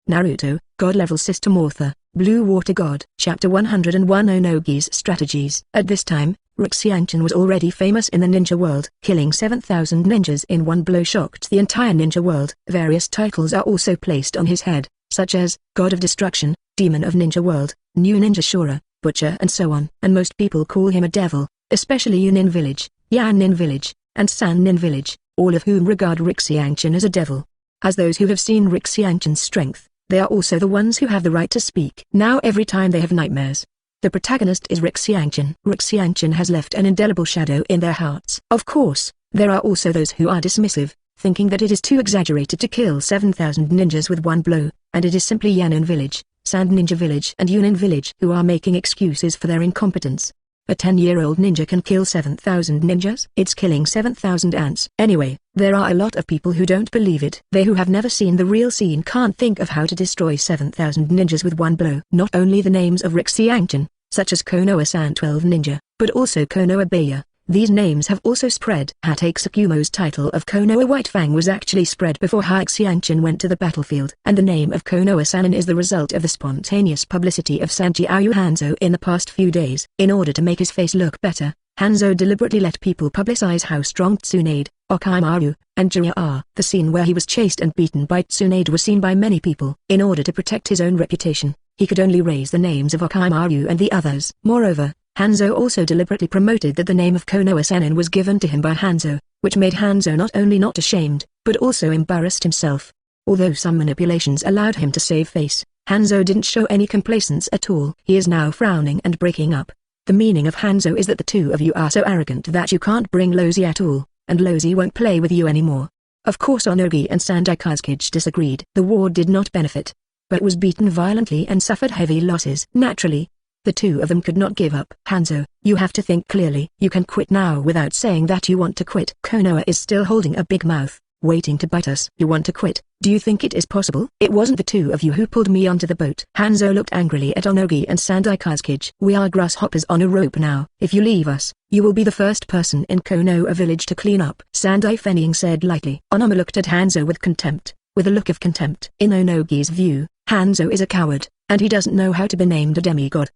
Naruto, God-level system author, Blue Water God. Chapter 101 Onogi's Strategies. At this time, Xianchen was already famous in the ninja world. Killing 7,000 ninjas in one blow shocked the entire ninja world. Various titles are also placed on his head, such as God of Destruction, Demon of Ninja World, New Ninja Shura, Butcher and so on. And most people call him a devil, especially Yunin Village, Yanin Village, and Sannin Village, all of whom regard Xianchen as a devil. As those who have seen Xianchen's strength, they are also the ones who have the right to speak. Now every time they have nightmares, the protagonist is Xianchen. Xianchen has left an indelible shadow in their hearts. Of course, there are also those who are dismissive, thinking that it is too exaggerated to kill 7,000 ninjas with one blow, and it is simply Yanin Village, Sand Ninja Village and Yunin Village who are making excuses for their incompetence. A 10-year-old ninja can kill 7,000 ninjas? It's killing 7,000 ants. Anyway, there are a lot of people who don't believe it. They who have never seen the real scene can't think of how to destroy 7,000 ninjas with one blow. Not only the names of Xianchen, such as Konoha-san 12 Ninja, but also Konoha Baya. These names have also spread. Hatake Tsukumo's title of Konoha White Fang was actually spread before Xianchen went to the battlefield. And the name of Konoha-san is the result of the spontaneous publicity of Sanjiao Hanzo in the past few days. In order to make his face look better, Hanzo deliberately let people publicize how strong Tsunade, Okimaru, and Jiraiya are. The scene where he was chased and beaten by Tsunade was seen by many people. In order to protect his own reputation, he could only raise the names of Okimaru and the others. Moreover, Hanzo also deliberately promoted that the name of Konoha-Sannin was given to him by Hanzo, which made Hanzo not only not ashamed, but also embarrassed himself. Although some manipulations allowed him to save face, Hanzo didn't show any complacence at all. He is now frowning and breaking up. The meaning of Hanzo is that the two of you are so arrogant that you can't bring Lozi at all, and Lozi won't play with you anymore. Of course Onogi and Sandai Kazekage disagreed. The war did not benefit, but was beaten violently and suffered heavy losses. Naturally, the two of them could not give up. Hanzo, you have to think clearly. You can quit now without saying that you want to quit. Konoha is still holding a big mouth, waiting to bite us. You want to quit? Do you think it is possible? It wasn't the two of you who pulled me onto the boat. Hanzo looked angrily at Onogi and Sandai Kazekage. We are grasshoppers on a rope now. If you leave us, you will be the first person in Konoha village to clean up. Sandai Fenning said lightly. Onoma looked at Hanzo with contempt, with a look of contempt. In Onogi's view, Hanzo is a coward, and he doesn't know how to be named a demigod.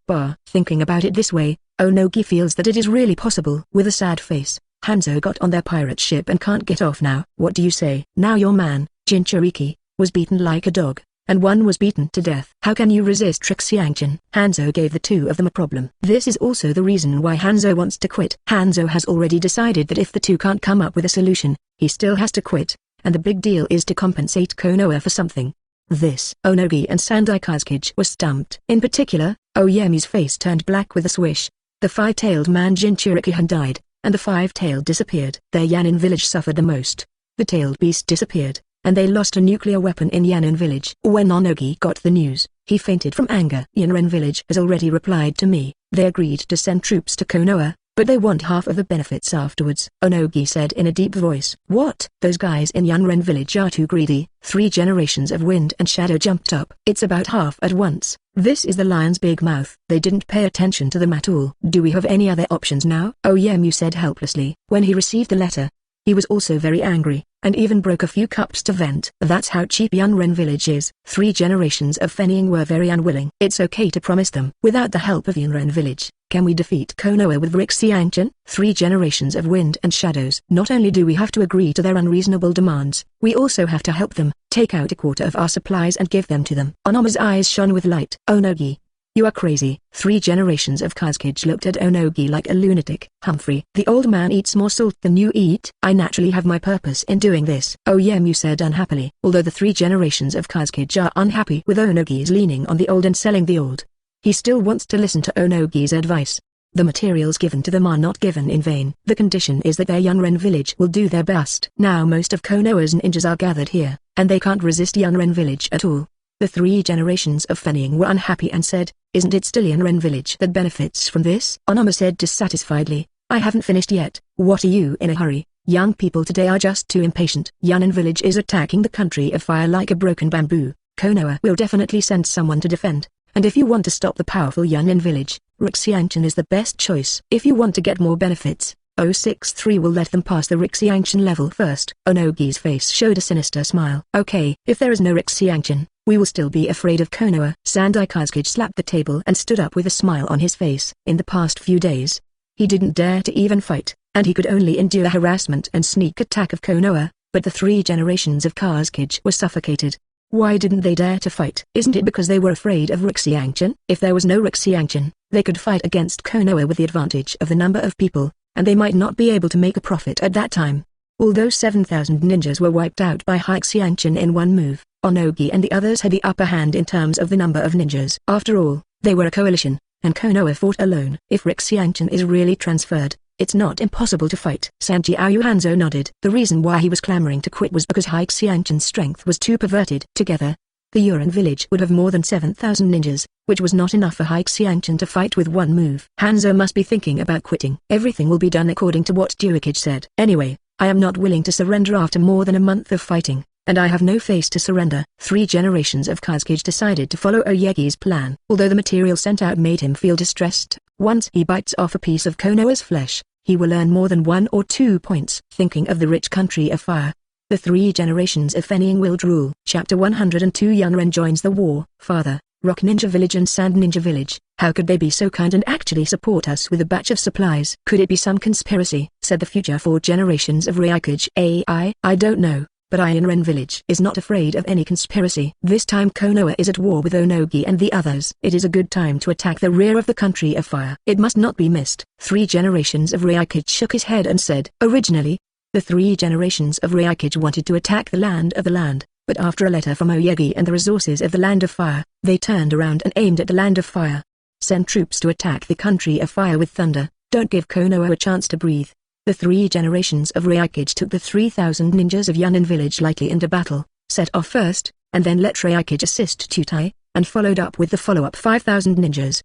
Thinking about it this way, Onogi feels that it is really possible. With a sad face, Hanzo got on their pirate ship and can't get off now. What do you say? Now your man, Jinchuriki, was beaten like a dog, and one was beaten to death. How can you resist Xianchen? Hanzo gave the two of them a problem. This is also the reason why Hanzo wants to quit. Hanzo has already decided that if the two can't come up with a solution, he still has to quit, and the big deal is to compensate Konoha for something. This. Onogi and Sandai Kazekage were stumped. In particular, Oyemi's face turned black with a swish. The five-tailed man Jinchuriki had died, and the five-tailed disappeared. Their Yanin village suffered the most. The tailed beast disappeared, and they lost a nuclear weapon in Yanin village. When Onogi got the news, he fainted from anger. Yun Ren village has already replied to me. They agreed to send troops to Konoha, but they want half of the benefits afterwards. Onogi said in a deep voice. What? Those guys in Yun Ren village are too greedy. 3 generations of wind and shadow jumped up. It's about half at once. This is the lion's big mouth. They didn't pay attention to them at all. Do we have any other options now? Oyemu said helplessly. When he received the letter, he was also very angry, and even broke a few cups to vent. That's how cheap Yun Ren village is. 3 generations of Fenning were very unwilling. It's okay to promise them. Without the help of Yun Ren village, can we defeat Konoha with Xianchen? 3 generations of wind and shadows. Not only do we have to agree to their unreasonable demands, we also have to help them, take out a quarter of our supplies and give them to them. Onoma's eyes shone with light. Onogi, you are crazy. 3 generations of Kazekage looked at Onogi like a lunatic. Humphrey, the old man eats more salt than you eat. I naturally have my purpose in doing this. Oyemu said unhappily. Although the 3 generations of Kazekage are unhappy with Onogi's leaning on the old and selling the old, he still wants to listen to Onogi's advice. The materials given to them are not given in vain. The condition is that their Yun Ren village will do their best. Now most of Konoha's ninjas are gathered here, and they can't resist Yun Ren village at all. The 3 generations of Fenning were unhappy and said, isn't it still Yun Ren village that benefits from this? Onoma said dissatisfiedly, I haven't finished yet. What are you in a hurry? Young people today are just too impatient. Yun Ren village is attacking the country of fire like a broken bamboo. Konoha will definitely send someone to defend. And if you want to stop the powerful Yun Ren village, Xianchen is the best choice. If you want to get more benefits, 063 will let them pass the Xianchen level first. Onogi's face showed a sinister smile. Okay, if there is no Xianchen, we will still be afraid of Konoha. Sandai Kazekage slapped the table and stood up with a smile on his face. In the past few days, he didn't dare to even fight, and he could only endure the harassment and sneak attack of Konoha, but the 3 generations of Kazekage were suffocated. Why didn't they dare to fight? Isn't it because they were afraid of Rixiangchen? If there was no Rixiangchen, they could fight against Konoha with the advantage of the number of people, and they might not be able to make a profit at that time. Although 7,000 ninjas were wiped out by Rixiangchen in one move, Onogi and the others had the upper hand in terms of the number of ninjas. After all, they were a coalition, and Konoha fought alone. If Rixiangchen is really transferred, it's not impossible to fight. Sanjiao Hanzo nodded. The reason why he was clamoring to quit was because Rixiangchen's strength was too perverted. Together, the Yun Ren village would have more than 7,000 ninjas, which was not enough for Rixiangchen to fight with one move. Hanzo must be thinking about quitting. Everything will be done according to what Duikage said. Anyway, I am not willing to surrender after more than a month of fighting, and I have no face to surrender. 3 generations of Kazekage decided to follow Oyegi's plan. Although the material sent out made him feel distressed, once he bites off a piece of Konoha's flesh, he will earn more than 1 or 2 points. Thinking of the rich country of fire, the 3 generations of Fenning willed rule. Chapter 102 Yun Ren joins the war. Father, Rock Ninja Village and Sand Ninja Village, how could they be so kind and actually support us with a batch of supplies? Could it be some conspiracy? Said the future 4 generations of Ryukage. I don't know, but Yun Ren Village is not afraid of any conspiracy. This time Konoha is at war with Onogi and the others. It is a good time to attack the rear of the country of fire. It must not be missed. 3 generations of Ryukage shook his head and said, originally, the 3 generations of Ryukage wanted to attack the land of the land, but after a letter from Oyegi and the resources of the land of fire, they turned around and aimed at the land of fire. Send troops to attack the country of fire with thunder, don't give Konoha a chance to breathe. The 3 generations of Ryukage took the 3,000 ninjas of Yun Ren village lightly into battle, set off first, and then let Ryukage assist Tutai, and followed up with the follow-up 5,000 ninjas.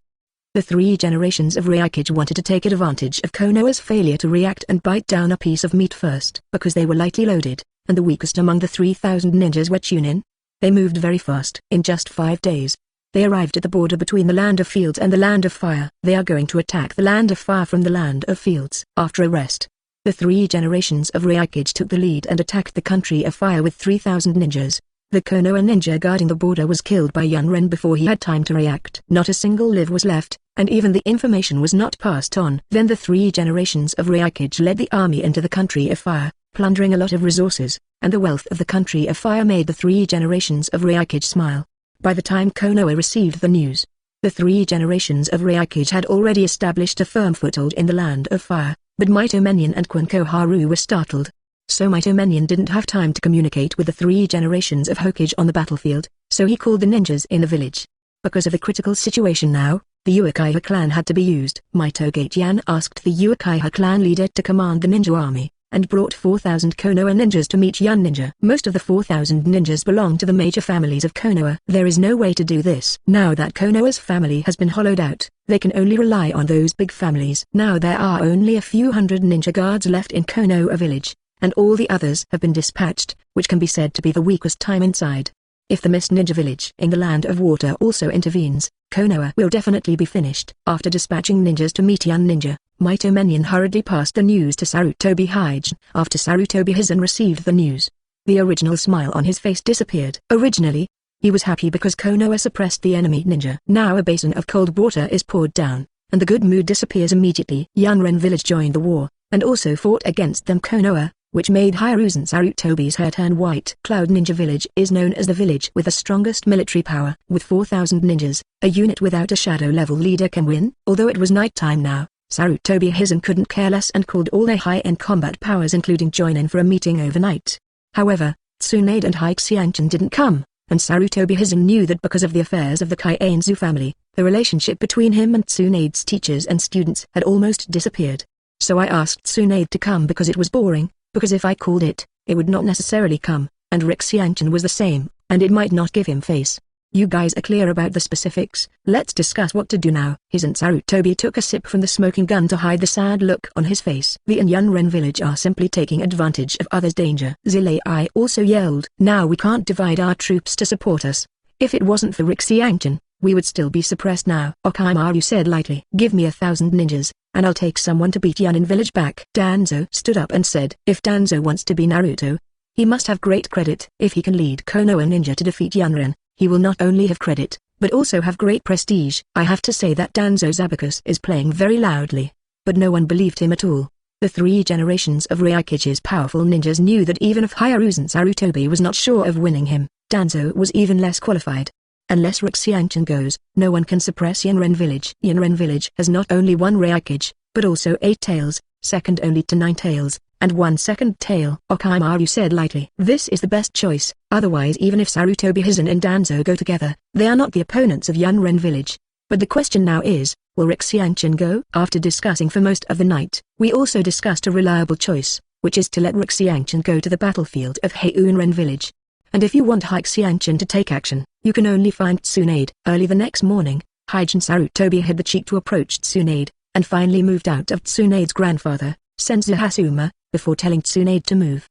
The 3 generations of Ryukage wanted to take advantage of Konoha's failure to react and bite down a piece of meat first. Because they were lightly loaded, and the weakest among the 3,000 ninjas were Chunin, they moved very fast. In just 5 days, they arrived at the border between the land of fields and the land of fire. They are going to attack the land of fire from the land of fields. After a rest, the 3 generations of Ryukage took the lead and attacked the country of fire with 3,000 ninjas. The Konoha ninja guarding the border was killed by Yun Ren before he had time to react. Not a single live was left, and even the information was not passed on. Then the 3 generations of Ryukage led the army into the country of fire, plundering a lot of resources, and the wealth of the country of fire made the 3 generations of Ryukage smile. By the time Konoha received the news, the 3 generations of Ryukage had already established a firm foothold in the land of fire, but Mito Menyon and Quinko Haru were startled. So Mito Menyon didn't have time to communicate with the 3 generations of Hokage on the battlefield, so he called the ninjas in the village. Because of the critical situation now, the Uchiha clan had to be used. Mito Gateyan asked the Uchiha clan leader to command the ninja army, and brought 4,000 Konoha ninjas to meet Yun Ninja. Most of the 4,000 ninjas belong to the major families of Konoha. There is no way to do this. Now that Konoha's family has been hollowed out, they can only rely on those big families. Now there are only a few hundred ninja guards left in Konoha village, and all the others have been dispatched, which can be said to be the weakest time inside. If the missed ninja village in the land of water also intervenes, Konoha will definitely be finished. After dispatching ninjas to meet Yun Ninja, Mito Menyon hurriedly passed the news to Sarutobi Hijen. After Sarutobi Hijen received the news, the original smile on his face disappeared. Originally, he was happy because Konoha suppressed the enemy ninja. Now a basin of cold water is poured down, and the good mood disappears immediately. Yun Ren village joined the war, and also fought against them Konoha, which made Hiruzen Sarutobi's hair turn white. Cloud Ninja Village is known as the village with the strongest military power. With 4,000 ninjas, a unit without a shadow level leader can win. Although it was nighttime now, Sarutobi Hizen couldn't care less and called all their high-end combat powers including Joinin for a meeting overnight. However, Tsunade and Hixiangchen didn't come, and Sarutobi Hizen knew that because of the affairs of the Kaienzu family, the relationship between him and Tsunade's teachers and students had almost disappeared. So I asked Tsunade to come because it was boring. Because if I called it, it would not necessarily come, and Rixiangchen was the same, and it might not give him face. You guys are clear about the specifics, let's discuss what to do now. Hizen Sarutobi took a sip from the smoking gun to hide the sad look on his face. The Yun Ren village are simply taking advantage of others' danger. Zilei also yelled. Now we can't divide our troops to support us. If it wasn't for Rixiangchen, we would still be suppressed now. Okimaru said lightly. Give me 1,000 ninjas, and I'll take someone to beat Yun Ren village back. Danzo stood up and said, if Danzo wants to be Naruto, he must have great credit. If he can lead Konoha ninja to defeat Yun Ren, he will not only have credit, but also have great prestige. I have to say that Danzo's abacus is playing very loudly. But no one believed him at all. The 3 generations of Raikichi's powerful ninjas knew that even if Hiruzen Sarutobi was not sure of winning him, Danzo was even less qualified. Unless Rixianchin goes, no one can suppress Yun Ren Village. Yun Ren Village has not only 1 Raikichi, but also 8 tails, second only to 9 tails, and 1 second tail. Okaimaru said lightly. This is the best choice, otherwise even if Sarutobi Hizen and Danzo go together, they are not the opponents of Yun Ren Village. But the question now is, will Rixianchin go? After discussing for most of the night, we also discussed a reliable choice, which is to let Rixianchin go to the battlefield of Yun Ren Village. And if you want Rixianchin to take action, you can only find Tsunade. Early the next morning, Higen Sarutobi had the cheek to approach Tsunade, and finally moved out of Tsunade's grandfather, Senzu Hasuma, before telling Tsunade to move.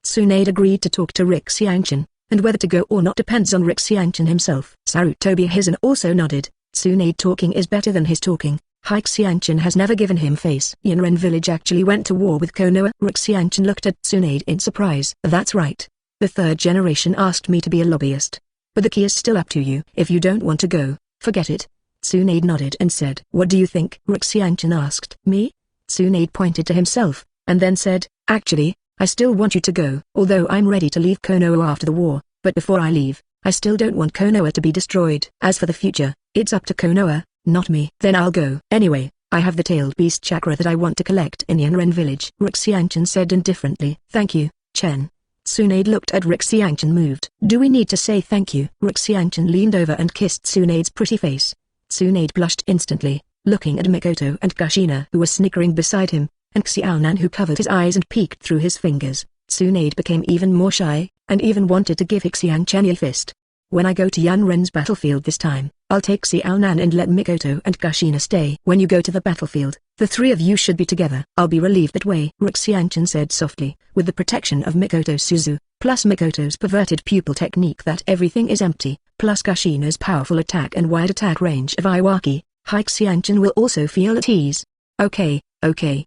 Tsunade agreed to talk to Rixianchin, and whether to go or not depends on Rixianchin himself. Sarutobi Hizen also nodded. Tsunade talking is better than his talking. Rixianchin has never given him face. Yun Ren Village actually went to war with Konoha. Rixianchin looked at Tsunade in surprise. That's right. The 3rd generation asked me to be a lobbyist. But the key is still up to you. If you don't want to go, forget it. Tsunade nodded and said. What do you think? Rixianchin asked. Me? Tsunade pointed to himself, and then said, actually, I still want you to go. Although I'm ready to leave Konoha after the war, but before I leave, I still don't want Konoha to be destroyed. As for the future, it's up to Konoha, not me. Then I'll go. Anyway, I have the tailed beast chakra that I want to collect in Yun Ren Village. Rixianchin said indifferently. Thank you, Chen. Tsunade looked at Rixianchin moved. Do we need to say thank you? Rixianchin leaned over and kissed Tsunade's pretty face. Tsunade blushed instantly, looking at Mikoto and Kushina who were snickering beside him, and Xiaonan who covered his eyes and peeked through his fingers. Tsunade became even more shy, and even wanted to give Xiaonan a fist. When I go to Yun Ren's battlefield this time, I'll take Xiaonan and let Mikoto and Kushina stay. When you go to the battlefield, the 3 of you should be together. I'll be relieved that way. Rixianchin said softly. With the protection of Mikoto Suzu, plus Mikoto's perverted pupil technique that everything is empty, plus Kushina's powerful attack and wide attack range of Iwaki, Rixianchin will also feel at ease. Okay,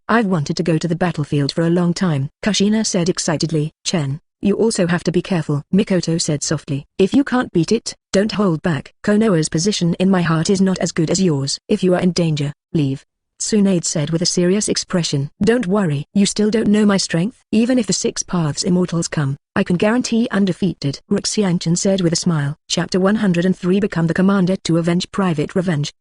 I've wanted to go to the battlefield for a long time. Kushina said excitedly. Chen, you also have to be careful. Mikoto said softly. If you can't beat it, don't hold back. Konoha's position in my heart is not as good as yours. If you are in danger, leave. Tsunade said with a serious expression. Don't worry. You still don't know my strength. Even if the 6 Paths Immortals come, I can guarantee undefeated. Rixianchin said with a smile. Chapter 103 Become the Commander to Avenge Private Revenge?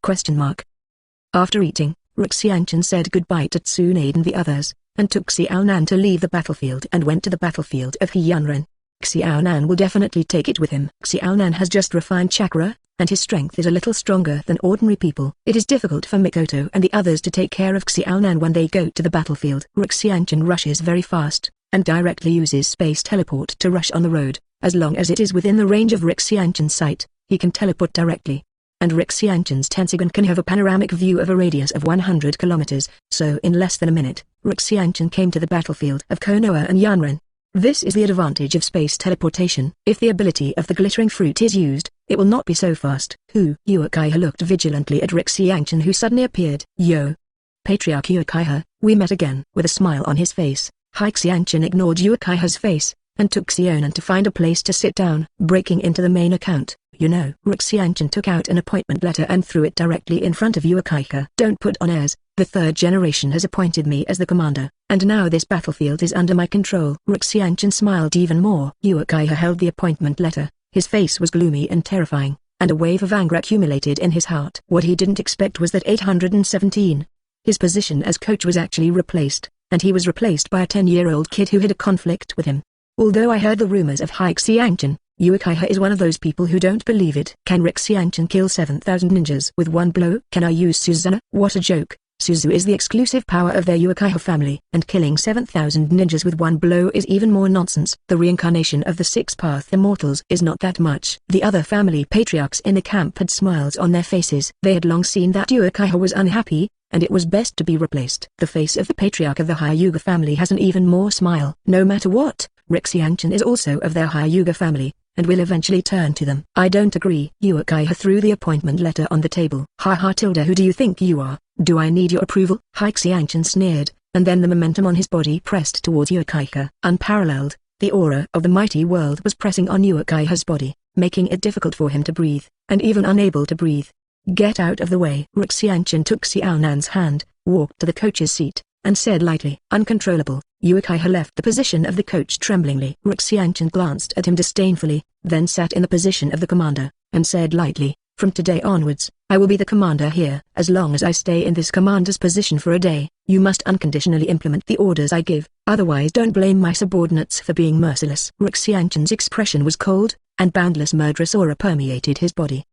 After eating, Rixianchin said goodbye to Tsunade and the others, and took Xiaonan to leave the battlefield and went to the battlefield of Yun Ren. Xiaonan will definitely take it with him. Xiaonan has just refined chakra, and his strength is a little stronger than ordinary people. It is difficult for Mikoto and the others to take care of Xiaonan when they go to the battlefield. Rixianchin rushes very fast, and directly uses space teleport to rush on the road. As long as it is within the range of Rixianchin's sight, he can teleport directly. And Rixianchin's Tensigan can have a panoramic view of a radius of 100 kilometers, so in less than a minute, Rixianchin came to the battlefield of Konoha and Yun Ren. This is the advantage of space teleportation. If the ability of the glittering fruit is used, it will not be so fast. Who? Uchiha looked vigilantly at Rixianchin who suddenly appeared. Yo! Patriarch Uchiha, we met again. With a smile on his face, Rixianchin ignored Uchiha's face, and took Xiaonan to find a place to sit down. Breaking into the main account, Rixianchin took out an appointment letter and threw it directly in front of Uchiha. Don't put on airs, the 3rd generation has appointed me as the commander, and now this battlefield is under my control. Rixianchin smiled even more. Uchiha held the appointment letter, his face was gloomy and terrifying, and a wave of anger accumulated in his heart. What he didn't expect was that 817. His position as coach was actually replaced, and he was replaced by a 10-year-old kid who had a conflict with him. Although I heard the rumors of Rixianchin, Uchiha is one of those people who don't believe it. Can Rixianchin kill 7,000 ninjas with one blow? Can I use Susanna? What a joke. Suzu is the exclusive power of their Uchiha family, and killing 7,000 ninjas with one blow is even more nonsense. The reincarnation of the 6 Path Immortals is not that much. The other family patriarchs in the camp had smiles on their faces. They had long seen that Uchiha was unhappy, and it was best to be replaced. The face of the patriarch of the Hyuga family has an even more smile. No matter what, Rixianchin is also of their Hyuga family, and will eventually turn to them. I don't agree. Uchiha threw the appointment letter on the table. Who do you think you are? Do I need your approval? Rixianchin sneered, and then the momentum on his body pressed towards Uchiha. Unparalleled, the aura of the mighty world was pressing on Uchiha's body, making it difficult for him to breathe, and even unable to breathe. "Get out of the way." Xianchen took Xiaonan's hand, walked to the coach's seat, and said lightly. Uncontrollable, Yukiha left the position of the coach tremblingly. Xianchen glanced at him disdainfully, then sat in the position of the commander, and said lightly, "From today onwards, I will be the commander here. As long as I stay in this commander's position for a day, you must unconditionally implement the orders I give, otherwise don't blame my subordinates for being merciless." Xianchen's expression was cold, and boundless murderous aura permeated his body.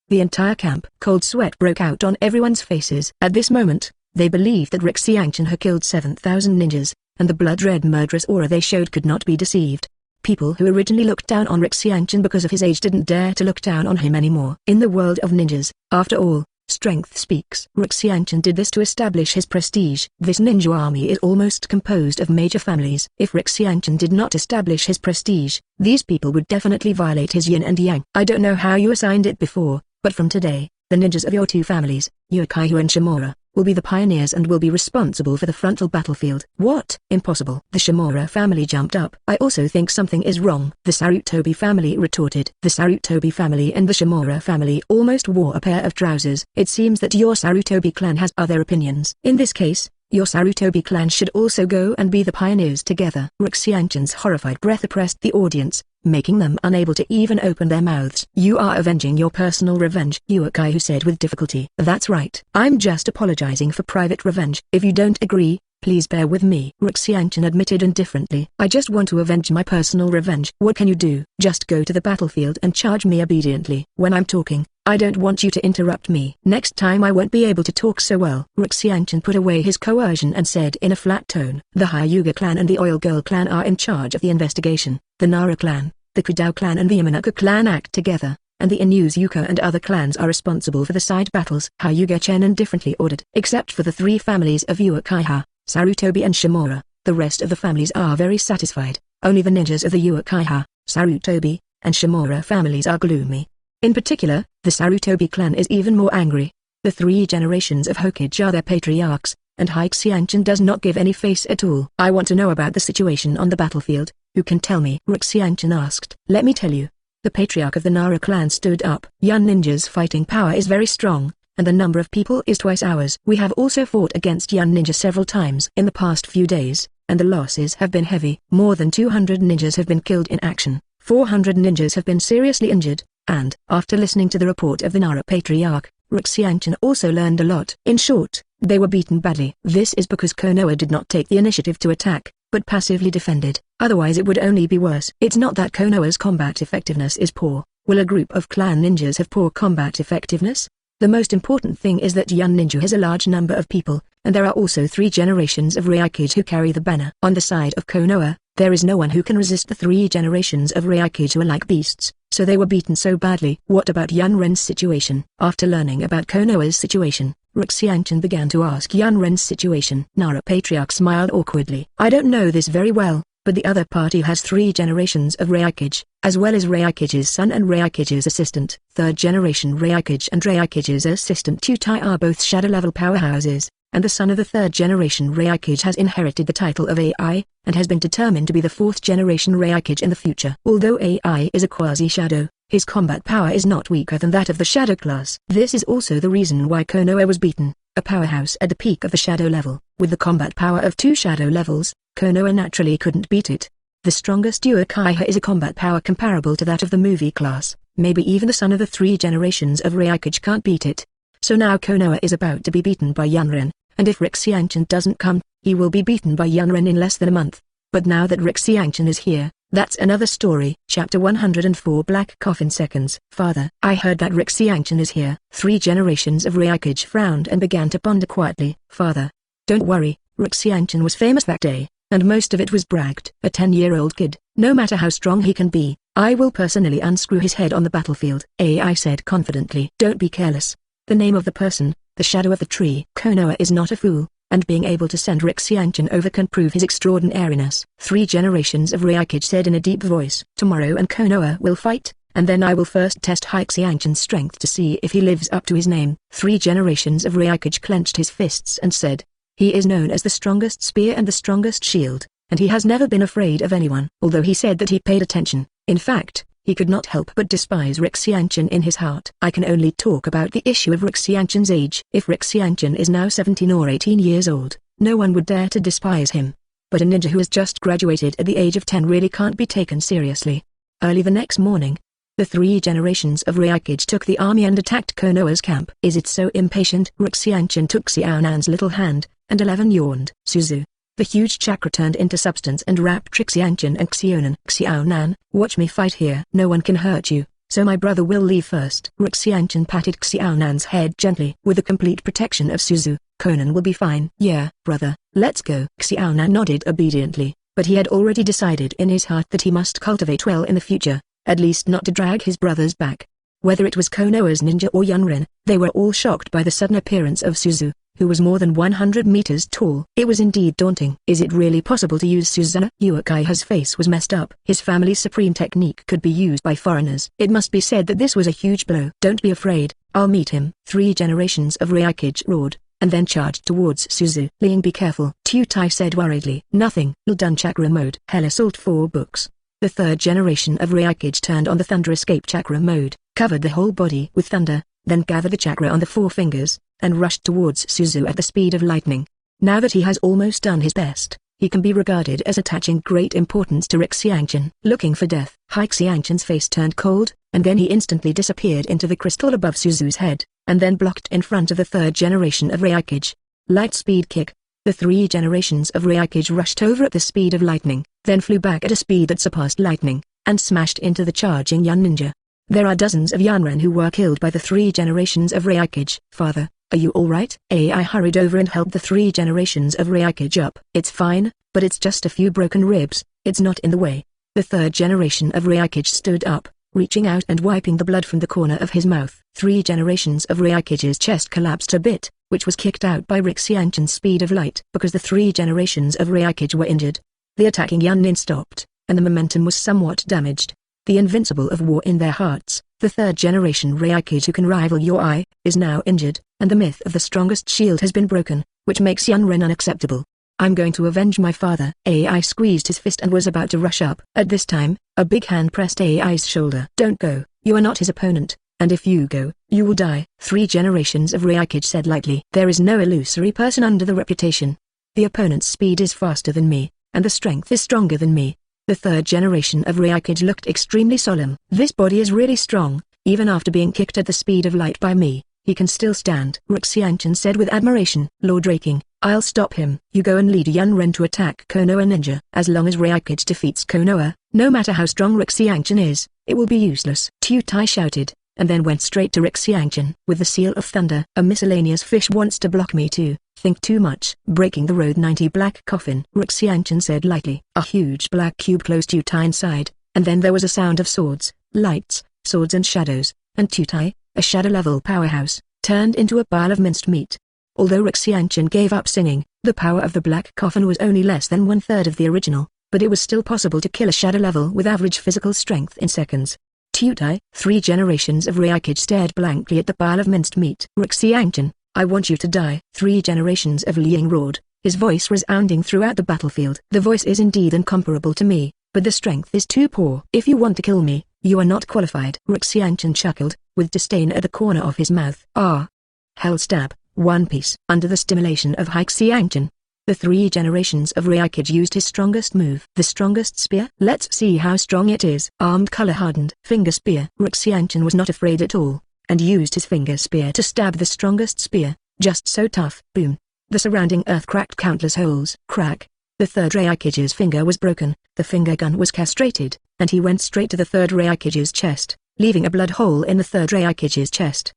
The entire camp. Cold sweat broke out on everyone's faces. At this moment, they believed that Xianchen had killed 7,000 ninjas, and the blood-red murderous aura they showed could not be deceived. People who originally looked down on Xianchen because of his age didn't dare to look down on him anymore. In the world of ninjas, after all, strength speaks. Xianchen did this to establish his prestige. This ninja army is almost composed of major families. If Xianchen did not establish his prestige, these people would definitely violate his yin and yang. I don't know how you assigned it before, but from today, the ninjas of your two families, Yukiha and Shimura, will be the pioneers and will be responsible for the frontal battlefield. What? Impossible. The Shimura family jumped up. I also think something is wrong. The Sarutobi family retorted. The Sarutobi family and the Shimura family almost wore a pair of trousers. It seems that your Sarutobi clan has other opinions. In this case, your Sarutobi clan should also go and be the pioneers together. Xianchen's horrified breath oppressed the audience, making them unable to even open their mouths. You are avenging your personal revenge, Yukiha said with difficulty. That's right. I'm just apologizing for private revenge. If you don't agree, please bear with me. Xianchen admitted indifferently. I just want to avenge my personal revenge. What can you do? Just go to the battlefield and charge me obediently. When I'm talking, I don't want you to interrupt me. Next time I won't be able to talk so well. Xianchen put away his coercion and said in a flat tone. The Hyuga clan and the Oil Girl clan are in charge of the investigation. The Nara clan, the Kudao clan and the Yamanaka clan act together, and the Inuzuka and other clans are responsible for the side battles. Hyuga Chen indifferently ordered. Except for the three families of Yukiha, Sarutobi and Shimura, the rest of the families are very satisfied. Only the ninjas of the Yukiha, Sarutobi, and Shimura families are gloomy. In particular, the Sarutobi clan is even more angry. The three generations of Hokage are their patriarchs, and Xianchen does not give any face at all. I want to know about the situation on the battlefield. Who can tell me? Xianchen asked. Let me tell you. The patriarch of the Nara clan stood up. Yun Ninja's fighting power is very strong, and the number of people is twice ours. We have also fought against Yun Ninja several times in the past few days, and the losses have been heavy. More than 200 ninjas have been killed in action. 400 ninjas have been seriously injured, and, after listening to the report of the Nara patriarch, Xianchen also learned a lot. In short, they were beaten badly. This is because Konoha did not take the initiative to attack, but passively defended. Otherwise it would only be worse. It's not that Konoha's combat effectiveness is poor. Will a group of clan ninjas have poor combat effectiveness? The most important thing is that Yun Ninja has a large number of people, and there are also 3 generations of Raikage who carry the banner. On the side of Konoha, there is no one who can resist the 3 generations of Raikage who are like beasts, so they were beaten so badly. What about Yun Ren's situation? After learning about Konoha's situation, Xianchen began to ask Yun Ren's situation. Nara Patriarch smiled awkwardly. I don't know this very well, but the other party has 3 generations of Raikage, as well as Raikage's son and Raikage's assistant. 3rd generation Raikage and Raikage's assistant Tutai are both shadow-level powerhouses, and the son of the 3rd generation Raikage has inherited the title of AI, and has been determined to be the 4th generation Raikage in the future. Although AI is a quasi-shadow, his combat power is not weaker than that of the shadow class. This is also the reason why Konoha was beaten, a powerhouse at the peak of the shadow level. With the combat power of 2 shadow levels, Konoha naturally couldn't beat it. The strongest Uchiha is a combat power comparable to that of the movie class. Maybe even the son of the 3 generations of Raikage can't beat it. So now Konoha is about to be beaten by Yun Ren, and if Xianchen doesn't come, he will be beaten by Yun Ren in less than a month. But now that Xianchen is here, that's another story. Chapter 104 Black Coffin Seconds. Father, I heard that Xianchen is here. 3 generations of Raikage frowned and began to ponder quietly. Father, don't worry, Xianchen was famous that day, and most of it was bragged. A 10-year-old kid, no matter how strong he can be, I will personally unscrew his head on the battlefield. AI said confidently. Don't be careless. The name of the person, the shadow of the tree. Konoha is not a fool, and being able to send Xianchen over can prove his extraordinariness. 3 generations of Raikage said in a deep voice. Tomorrow and Konoha will fight, and then I will first test Xianchen's strength to see if he lives up to his name. 3 generations of Raikage clenched his fists and said, he is known as the strongest spear and the strongest shield, and he has never been afraid of anyone. Although he said that he paid attention, in fact, He could not help but despise Xianchen in his heart. I can only talk about the issue of Xianchen's age. If Xianchen is now 17 or 18 years old, no one would dare to despise him. But a ninja who has just graduated at the age of 10 really can't be taken seriously. Early the next morning, the 3 generations of Ryukage took the army and attacked Konoha's camp. Is it so impatient? Xianchen took Xiaonan's little hand, and 11 yawned. Suzu. The huge chakra turned into substance and wrapped Xianchen and Xiaonan. Xiaonan, watch me fight here. No one can hurt you, so my brother will leave first. Xianchen patted Xiaonan's head gently. With the complete protection of Suzu, Conan will be fine. Yeah, brother, let's go. Xiaonan nodded obediently, but he had already decided in his heart that he must cultivate well in the future, at least not to drag his brothers back. Whether it was Konoha's ninja or Yun Ren, they were all shocked by the sudden appearance of Suzu, who was more than 100 meters tall. It was indeed daunting. Is it really possible to use Suzu? Yuakai's face was messed up. His family's supreme technique could be used by foreigners. It must be said that this was a huge blow. Don't be afraid, I'll meet him. 3 generations of Ryukage roared, and then charged towards Suzu. Liang, be careful, Tutai said worriedly. Nothing. Done chakra mode. Hell assault 4 books. The 3rd generation of Ryukage turned on the thunder escape chakra mode, covered the whole body with thunder, then gathered the chakra on the 4 fingers, and rushed towards Suzu at the speed of lightning. Now that he has almost done his best, he can be regarded as attaching great importance to Xianchen. Looking for death. Xianchen's face turned cold, and then he instantly disappeared into the crystal above Suzu's head, and then blocked in front of the 3rd generation of Ryukage. Light speed kick. The 3 generations of Ryukage rushed over at the speed of lightning, then flew back at a speed that surpassed lightning, and smashed into the charging Yun ninja. There are dozens of Yun Ren who were killed by the 3 generations of Ryukage. Father, are you alright? I hurried over and helped the 3 generations of Ryukage up. It's fine, but it's just a few broken ribs, it's not in the way. The 3rd generation of Ryukage stood up, reaching out and wiping the blood from the corner of his mouth. 3 generations of Ryukage's chest collapsed a bit, which was kicked out by Xianchen's speed of light. Because the 3 generations of Ryukage were injured, the attacking Yun Nin stopped, and the momentum was somewhat damaged. The invincible of war in their hearts, the 3rd generation Ryukage who can rival your eye, is now injured, and the myth of the strongest shield has been broken, which makes Yun Ren unacceptable. I'm going to avenge my father. AI squeezed his fist and was about to rush up. At this time, a big hand pressed AI's shoulder. Don't go, you are not his opponent, and if you go, you will die. 3 generations of Ryukage said lightly. There is no illusory person under the reputation. The opponent's speed is faster than me, and the strength is stronger than me. The 3rd generation of Ryukage looked extremely solemn. This body is really strong, even after being kicked at the speed of light by me, he can still stand. Xianchen said with admiration. Lord Raking, I'll stop him. You go and lead Yun Ren to attack Konoha ninja. As long as Ryukage defeats Konoha, no matter how strong Xianchen is, it will be useless. Tutai shouted, and then went straight to Xianchen. With the seal of thunder. A miscellaneous fish wants to block me too. Think too much. Breaking the road 90 black coffin. Xianchen said lightly. A huge black cube closed Tutai inside, and then there was a sound of swords, lights, swords and shadows, and Tutai, a shadow-level powerhouse, turned into a pile of minced meat. Although Xianchen gave up singing, the power of the black coffin was only less than 1/3 of the original, but it was still possible to kill a shadow level with average physical strength in seconds. Tutai, 3 generations of Ryukage stared blankly at the pile of minced meat. Xianchen, I want you to die. 3 generations of Liang roared, his voice resounding throughout the battlefield. The voice is indeed incomparable to me, but the strength is too poor. If you want to kill me, you are not qualified. Xianchen chuckled, with disdain at the corner of his mouth. Ah! Hell stab, One Piece. Under the stimulation of Xianchen, the 3 generations of Ryukage used his strongest move. The strongest spear? Let's see how strong it is. Armed color-hardened finger spear. Xianchen was not afraid at all, and used his finger spear to stab the strongest spear, just so tough. Boom. The surrounding earth cracked countless holes. Crack. The 3rd Ryukage's finger was broken, the finger gun was castrated, and he went straight to the 3rd Ryukage's chest, leaving a blood hole in the 3rd Ryukage's chest.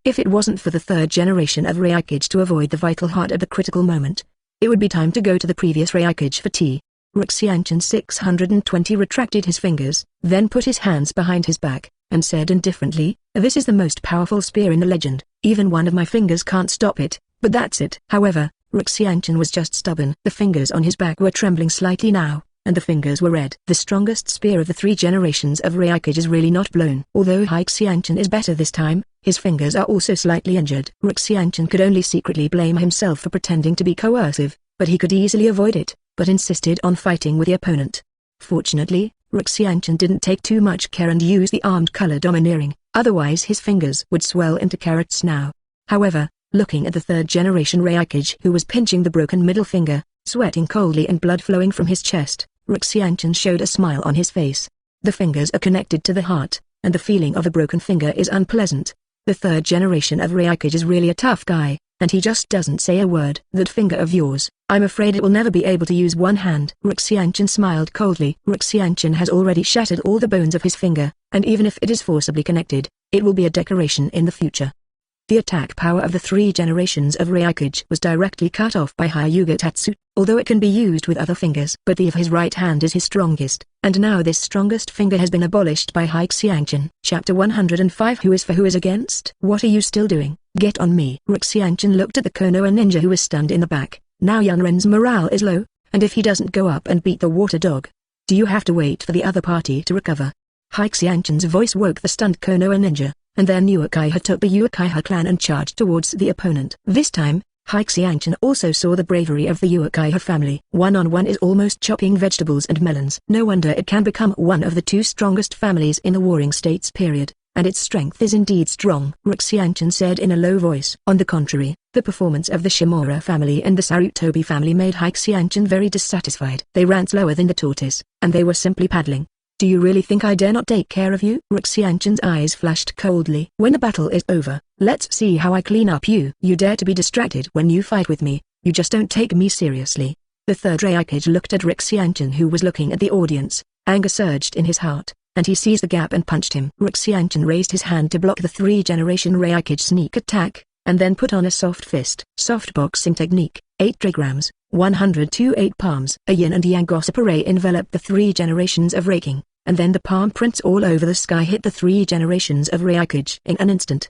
If it wasn't for the 3rd generation of Ryukage to avoid the vital heart at the critical moment, it would be time to go to the previous Ryukage for tea. Xianchen 620 retracted his fingers, then put his hands behind his back, and said indifferently, this is the most powerful spear in the legend, even one of my fingers can't stop it, but that's it. However, Xianchen was just stubborn. The fingers on his back were trembling slightly now, and the fingers were red. The strongest spear of the 3 generations of Ryukage is really not blown. Although Xianchen is better this time, his fingers are also slightly injured. Xianchen could only secretly blame himself for pretending to be coercive, but he could easily avoid it, but insisted on fighting with the opponent. Fortunately, Xianchen didn't take too much care and use the armed color domineering, otherwise his fingers would swell into carrots now. However, looking at the third-generation Ryukage who was pinching the broken middle finger, sweating coldly and blood flowing from his chest, Xianchen showed a smile on his face. The fingers are connected to the heart, and the feeling of a broken finger is unpleasant. The third generation of Ryukage is really a tough guy, and he just doesn't say a word. That finger of yours, I'm afraid it will never be able to use one hand. Xianchen smiled coldly. Xianchen has already shattered all the bones of his finger, and even if it is forcibly connected, it will be a decoration in the future. The attack power of the three generations of Ryukage was directly cut off by Hyuga Tatsu, although it can be used with other fingers. But the of his right hand is his strongest, and now this strongest finger has been abolished by Xianchen. Chapter 105 Who is for who is against? What are you still doing? Get on me. Xianchen looked at the Konoha ninja who was stunned in the back. Now Yun Ren's morale is low, and if he doesn't go up and beat the water dog, do you have to wait for the other party to recover? Xianchen's voice woke the stunned Konoha ninja, and then Uchiha took the Uchiha clan and charged towards the opponent. This time, Xianchen also saw the bravery of the Uchiha family. One-on-one is almost chopping vegetables and melons. No wonder it can become one of the two strongest families in the Warring States period, and its strength is indeed strong. Xianchen said in a low voice. On the contrary, the performance of the Shimura family and the Sarutobi family made Xianchen very dissatisfied. They ran slower than the tortoise, and they were simply paddling. Do you really think I dare not take care of you? Xianchen's eyes flashed coldly. When the battle is over, let's see how I clean up you. You dare to be distracted when you fight with me, you just don't take me seriously. The third Ryukage looked at Xianchen who was looking at the audience. Anger surged in his heart, and he seized the gap and punched him. Xianchen raised his hand to block the three-generation Ryukage sneak attack, and then put on a soft fist. Soft boxing technique, 8 trigrams, 102 8 palms. A yin and yang gossip array enveloped the three generations of raking, and then the palm prints all over the sky hit the three generations of Ryukage in an instant.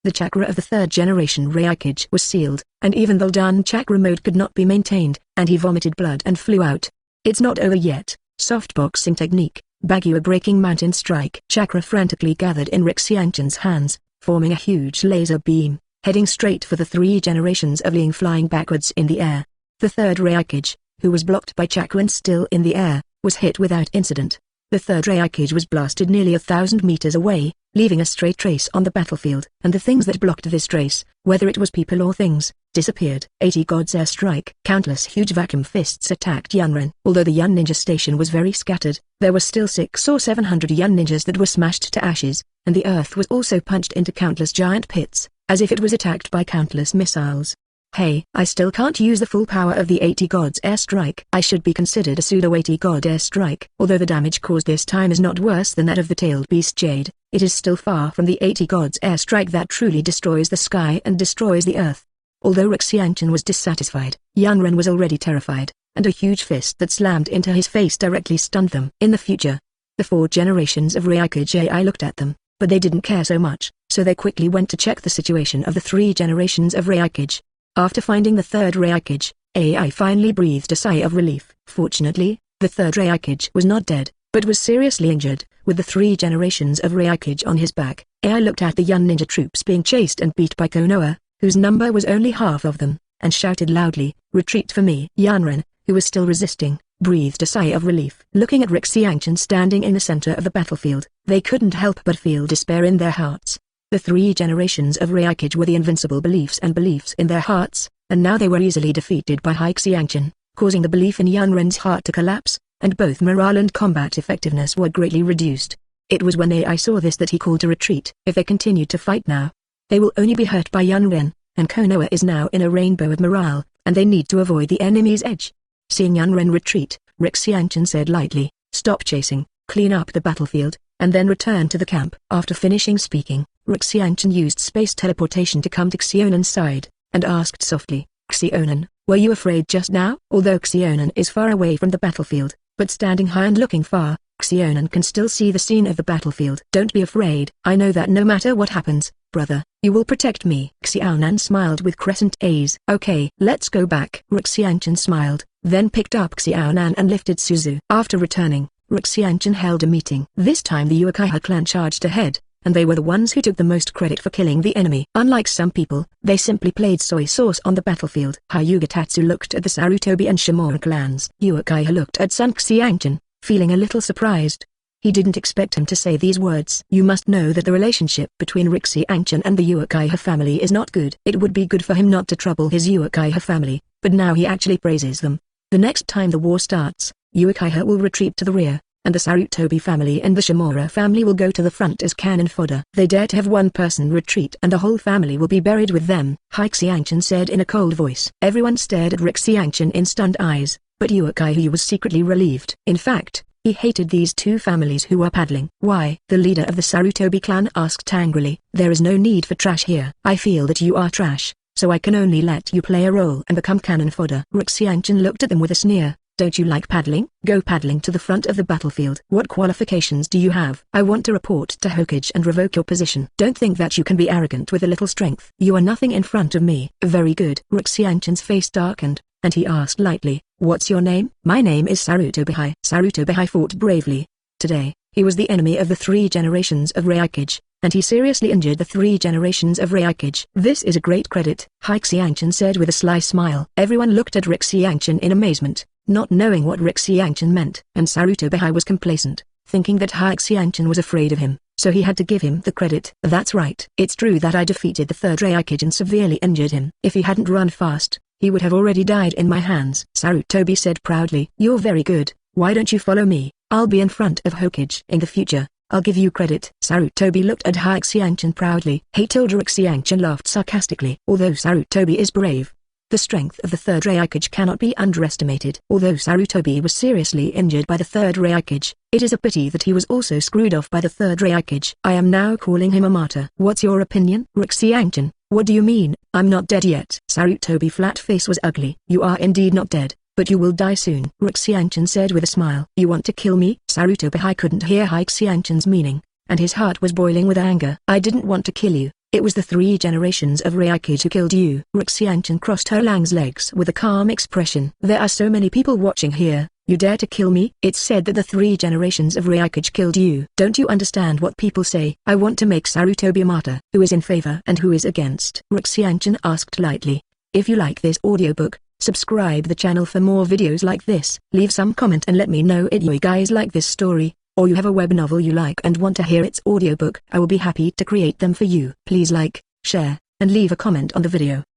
The chakra of the third generation Ryukage was sealed, and even the Dun chakra mode could not be maintained, and he vomited blood and flew out. It's not over yet. Soft boxing technique, Bagua breaking mountain strike. Chakra frantically gathered in Xianchen's hands, forming a huge laser beam, heading straight for the three generations of Ling flying backwards in the air. The third Ryukage, who was blocked by chakra and still in the air, was hit without incident. The third Ryukage was blasted nearly 1,000 meters away, leaving a straight trace on the battlefield. And the things that blocked this trace, whether it was people or things, disappeared. 80 God's airstrike. Countless huge vacuum fists attacked Yun Ren. Although the Yun ninja station was very scattered, there were still 600 or 700 Yun ninjas that were smashed to ashes, and the earth was also punched into countless giant pits, as if it was attacked by countless missiles. Hey, I still can't use the full power of the 80 God's airstrike. I should be considered a pseudo 80 God airstrike. Although the damage caused this time is not worse than that of the tailed beast Jade, it is still far from the 80 God's airstrike that truly destroys the sky and destroys the earth. Although Xianchen was dissatisfied, Yun Ren was already terrified, and a huge fist that slammed into his face directly stunned them. In the future, the 4 generations of Ryukage AI looked at them, but they didn't care so much, so they quickly went to check the situation of the 3 generations of Ryukage. After finding the third Ryukage, AI finally breathed a sigh of relief. Fortunately, the third Ryukage was not dead, but was seriously injured, with the 3 generations of Ryukage on his back. AI looked at the Yun ninja troops being chased and beat by Konoha, whose number was only half of them, and shouted loudly, "Retreat for me!" Yun Ren, who was still resisting, breathed a sigh of relief. Looking at Xianchen standing in the center of the battlefield, they couldn't help but feel despair in their hearts. The 3 generations of Ryukage were the invincible beliefs and beliefs in their hearts, and now they were easily defeated by Xianchen, causing the belief in Yun Ren's heart to collapse, and both morale and combat effectiveness were greatly reduced. It was when AI saw this that he called to retreat. If they continued to fight now, they will only be hurt by Yun Ren, and Konoha is now in a rainbow of morale, and they need to avoid the enemy's edge. Seeing Yun Ren retreat, Xianchen said lightly, "Stop chasing, clean up the battlefield, and then return to the camp." After finishing speaking, Xianchen used space teleportation to come to Xionan's side, and asked softly, "Xionan, were you afraid just now?" Although Xionan is far away from the battlefield, but standing high and looking far, Xionan can still see the scene of the battlefield. "Don't be afraid. I know that no matter what happens, brother, you will protect me." Xionan smiled with crescent A's. "Okay, let's go back." Xianchen smiled, then picked up Xionan and lifted Suzu. After returning, Xianchen held a meeting. This time the Uchiha clan charged ahead, and they were the ones who took the most credit for killing the enemy. Unlike some people, they simply played soy sauce on the battlefield. Hyuga Tatsu looked at the Sarutobi and Shimura clans. Uchiha looked at Sun Xianchen, feeling a little surprised. He didn't expect him to say these words. You must know that the relationship between Rixiangchen and the Uchiha family is not good. It would be good for him not to trouble his Uchiha family, but now he actually praises them. The next time the war starts, Uchiha will retreat to the rear, and the Sarutobi family and the Shimura family will go to the front as cannon fodder. They dare to have one person retreat and the whole family will be buried with them, Rixiangchen said in a cold voice. Everyone stared at Rixiangchen in stunned eyes, but Uchiha was secretly relieved. In fact, he hated these two families who were paddling. Why? The leader of the Sarutobi clan asked angrily. There is no need for trash here. I feel that you are trash, so I can only let you play a role and become cannon fodder. Rixiangchen looked at them with a sneer. Don't you like paddling? Go paddling to the front of the battlefield. What qualifications do you have? I want to report to Hokage and revoke your position. Don't think that you can be arrogant with a little strength. You are nothing in front of me. Very good. Rixiangchen's face darkened, and he asked lightly, what's your name? My name is Sarutobihai. Sarutobihai fought bravely. Today, he was the enemy of the 3 generations of Raikage, and he seriously injured the 3 generations of Raikage. This is a great credit, Rixiangchen said with a sly smile. Everyone looked at Rixiangchen in amazement, not knowing what Rixiangchen meant. And Sarutobihai was complacent, thinking that Rixiangchen was afraid of him, so he had to give him the credit. That's right. It's true that I defeated the 3rd Raikage and severely injured him. If he hadn't run fast, he would have already died in my hands. Sarutobi said proudly. You're very good. Why don't you follow me? I'll be in front of Hokage. In the future, I'll give you credit. Sarutobi looked at Rixiangchen proudly. Hey, told Rixiangchen laughed sarcastically. Although Sarutobi is brave, the strength of the 3rd Raikage cannot be underestimated. Although Sarutobi was seriously injured by the 3rd Raikage, it is a pity that he was also screwed off by the 3rd Raikage. I am now calling him a martyr. What's your opinion? Rixiangchen, what do you mean? I'm not dead yet. Sarutobi's flat face was ugly. You are indeed not dead, but you will die soon, Rixiangchen said with a smile. You want to kill me? Sarutobihai couldn't hear Rixiangchen's meaning, and his heart was boiling with anger. I didn't want to kill you. It was the 3 generations of Raikage who killed you. Rixiangchen crossed her lang's legs with a calm expression. There are so many people watching here. You dare to kill me? It's said that the 3 generations of Raikage killed you. Don't you understand what people say? I want to make Sarutobi a martyr. Who is in favor and who is against? Rixiangchen asked lightly. If you like this audiobook, subscribe the channel for more videos like this. Leave some comment and let me know if you guys like this story, or you have a web novel you like and want to hear its audiobook. I will be happy to create them for you. Please like, share, and leave a comment on the video.